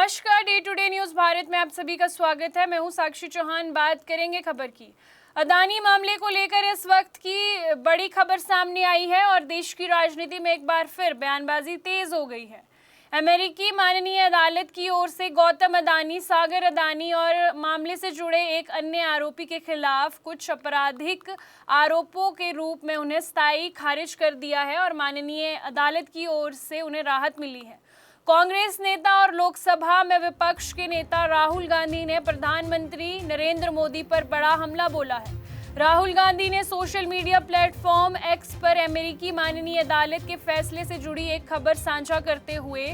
नमस्कार, day to day news Bharat में आप सभी का स्वागत है। मैं हूं साक्षी चौहान। बात करेंगे खबर की। अदानी मामले को लेकर इस वक्त की बड़ी खबर सामने आई है और देश की राजनीति में एक बार फिर बयानबाजी तेज हो गई है। अमेरिकी माननीय अदालत की ओर से गौतम अदानी, सागर अदानी और मामले से जुड़े एक अन्य आरोपी के खिलाफ कुछ आपराधिक आरोपों के रूप में उन्हें स्थायी खारिज कर दिया है और माननीय अदालत की ओर से उन्हें राहत मिली है। कांग्रेस नेता और लोकसभा में विपक्ष के नेता राहुल गांधी ने प्रधानमंत्री नरेंद्र मोदी पर बड़ा हमला बोला है। राहुल गांधी ने सोशल मीडिया प्लेटफॉर्म एक्स पर अमेरिकी माननीय अदालत के फैसले से जुड़ी एक खबर साझा करते हुए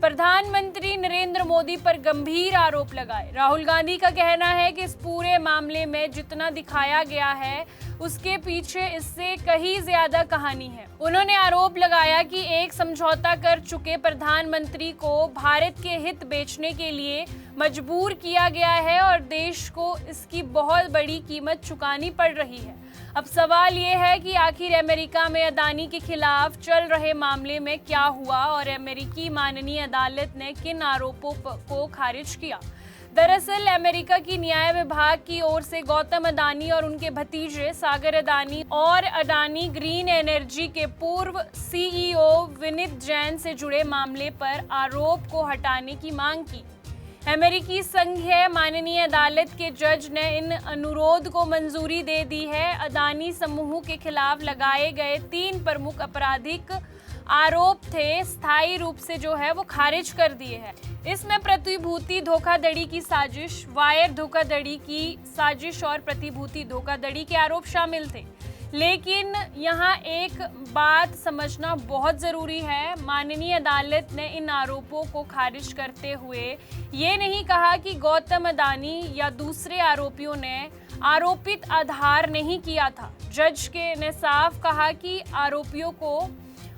प्रधानमंत्री नरेंद्र मोदी पर गंभीर आरोप लगाए। राहुल गांधी का कहना है कि इस पूरे मामले में जितना दिखाया गया है उसके पीछे इससे कहीं ज्यादा कहानी है। उन्होंने आरोप लगाया कि एक समझौता कर चुके प्रधानमंत्री को भारत के हित बेचने के लिए मजबूर किया गया है और देश को इसकी बहुत बड़ी कीमत चुकानी पड़ रही है। अब सवाल ये है कि आखिर अमेरिका में अदानी के खिलाफ चल रहे मामले में क्या हुआ और अमेरिकी माननीय अदालत ने किन आरोपों को खारिज किया। दरअसल अमेरिका की न्याय विभाग की ओर से गौतम अदानी और उनके भतीजे सागर अदानी और अदानी ग्रीन एनर्जी के पूर्व सीईओ विनीत जैन से जुड़े मामले पर आरोप को हटाने की मांग की। अमेरिकी संघीय माननीय अदालत के जज ने इन अनुरोध को मंजूरी दे दी है। अदानी समूह के खिलाफ लगाए गए 3 प्रमुख आपराधिक आरोप थे, स्थायी रूप से जो है वो खारिज कर दिए हैं। इसमें प्रतिभूति धोखाधड़ी की साजिश, वायर धोखाधड़ी की साजिश और प्रतिभूति धोखाधड़ी के आरोप शामिल थे। लेकिन यहाँ एक बात समझना बहुत ज़रूरी है। माननीय अदालत ने इन आरोपों को खारिज करते हुए ये नहीं कहा कि गौतम अदानी या दूसरे आरोपियों ने आरोपित आधार नहीं किया था। जज के ने साफ कहा कि आरोपियों को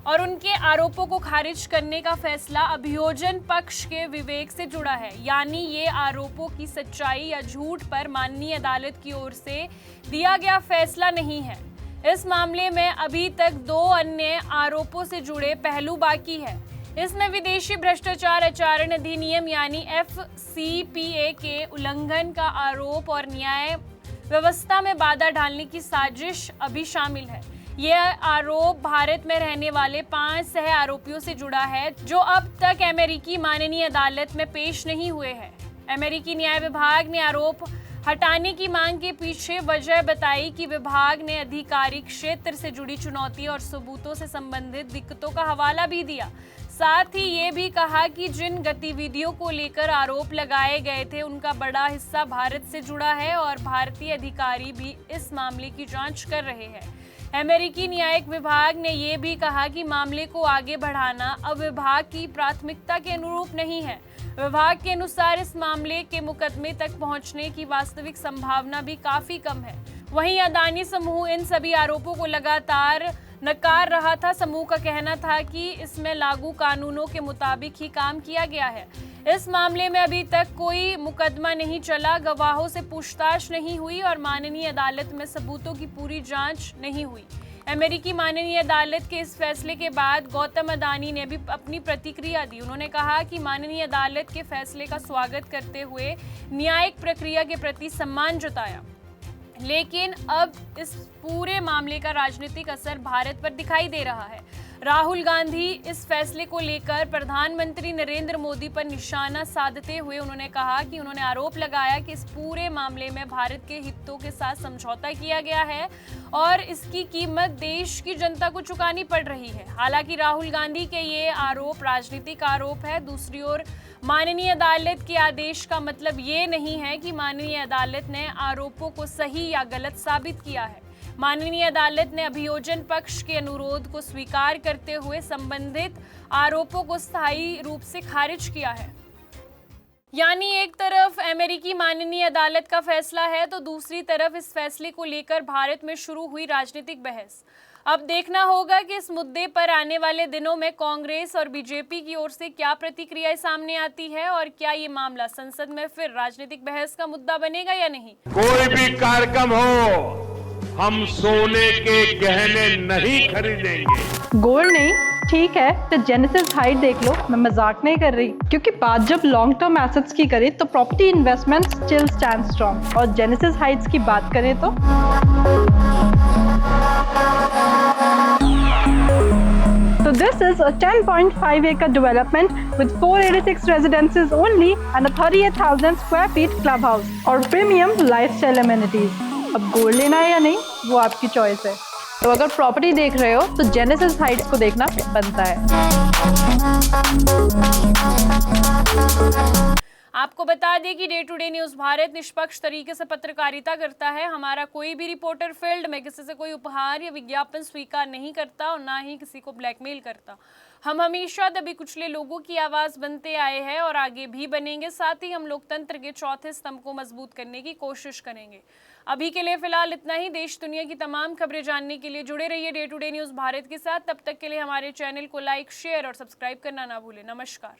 और उनके आरोपों को खारिज करने का फैसला अभियोजन पक्ष के विवेक से जुड़ा है, यानी ये आरोपों की सच्चाई या झूठ पर माननीय अदालत की ओर से दिया गया फैसला नहीं है। इस मामले में अभी तक 2 अन्य आरोपों से जुड़े पहलू बाकी है। इसमें विदेशी भ्रष्टाचार आचरण अधिनियम यानी FCPA के उल्लंघन का आरोप और न्याय व्यवस्था में बाधा डालने की साजिश अभी शामिल है। यह आरोप भारत में रहने वाले 5 सह आरोपियों से जुड़ा है जो अब तक अमेरिकी माननीय अदालत में पेश नहीं हुए हैं। अमेरिकी न्याय विभाग ने आरोप हटाने की मांग के पीछे वजह बताई कि विभाग ने आधिकारिक क्षेत्र से जुड़ी चुनौती और सबूतों से संबंधित दिक्कतों का हवाला भी दिया। साथ ही ये भी कहा कि जिन गतिविधियों को लेकर आरोप लगाए गए थे उनका बड़ा हिस्सा भारत से जुड़ा है और भारतीय अधिकारी भी इस मामले की जांच कर रहे हैं। अमेरिकी न्यायिक विभाग ने यह भी कहा कि मामले को आगे बढ़ाना अब विभाग की प्राथमिकता के अनुरूप नहीं है। विभाग के अनुसार इस मामले के मुकदमे तक पहुंचने की वास्तविक संभावना भी काफी कम है। वहीं अदानी समूह इन सभी आरोपों को लगातार नकार रहा था। समूह का कहना था कि इसमें लागू कानूनों के मुताबिक ही काम किया गया है। इस मामले में अभी तक कोई मुकदमा नहीं चला, गवाहों से पूछताछ नहीं हुई और माननीय अदालत में सबूतों की पूरी जांच नहीं हुई। अमेरिकी माननीय अदालत के इस फैसले के बाद गौतम अदानी ने भी अपनी प्रतिक्रिया दी। उन्होंने कहा कि माननीय अदालत के फैसले का स्वागत करते हुए न्यायिक प्रक्रिया के प्रति सम्मान जताया, लेकिन अब इस पूरे मामले का राजनीतिक असर भारत पर दिखाई दे रहा है। राहुल गांधी इस फैसले को लेकर प्रधानमंत्री नरेंद्र मोदी पर निशाना साधते हुए उन्होंने कहा कि उन्होंने आरोप लगाया कि इस पूरे मामले में भारत के हितों के साथ समझौता किया गया है और इसकी कीमत देश की जनता को चुकानी पड़ रही है। हालांकि राहुल गांधी के ये आरोप राजनीतिक आरोप है। दूसरी ओर माननीय अदालत के आदेश का मतलब ये नहीं है कि माननीय अदालत ने आरोपों को सही या गलत साबित किया है। माननीय अदालत ने अभियोजन पक्ष के अनुरोध को स्वीकार करते हुए संबंधित आरोपों को स्थायी रूप से खारिज किया है। यानी एक तरफ अमेरिकी माननीय अदालत का फैसला है तो दूसरी तरफ इस फैसले को लेकर भारत में शुरू हुई राजनीतिक बहस। अब देखना होगा कि इस मुद्दे पर आने वाले दिनों में कांग्रेस और बीजेपी की ओर से क्या प्रतिक्रियाएं सामने आती है और क्या ये मामला संसद में फिर राजनीतिक बहस का मुद्दा बनेगा या नहीं। कोई भी कार्यक्रम हो, हम सोने के गहने नहीं खरीदेंगे। गोल्ड नहीं, ठीक है, तो जेनेसिस हाइट देख लो, मैं मजाक नहीं कर रही, क्योंकि बात जब लॉन्ग टर्म एसेट्स की करें तो property investment still stand strong. और जेनेसिस हाइट्स की बात करें तो this is a 10.5 acre development with 486 residences only and a 38,000 square feet clubhouse और premium lifestyle amenities। अब गोल्ड लेना है या नहीं, वो आपकी चॉइस है। तो अगर प्रॉपर्टी देख रहे हो तो जेनेसिस हाइट्स को देखना बनता है। आपको बता दें कि day to day news Bharat निष्पक्ष तरीके से पत्रकारिता करता है। हमारा कोई भी रिपोर्टर फील्ड में किसी से कोई उपहार या विज्ञापन स्वीकार नहीं करता और ना ही किसी को ब्लैकमेल करता। हम हमेशा दबे कुचले लोगों की आवाज़ बनते आए हैं और आगे भी बनेंगे। साथ ही हम लोकतंत्र के चौथे स्तंभ को मजबूत करने की कोशिश करेंगे। अभी के लिए फिलहाल इतना ही। देश दुनिया की तमाम खबरें जानने के लिए जुड़े रहिए day to day news Bharat के साथ। तब तक के लिए हमारे चैनल को लाइक, शेयर और सब्सक्राइब करना ना भूलें। नमस्कार।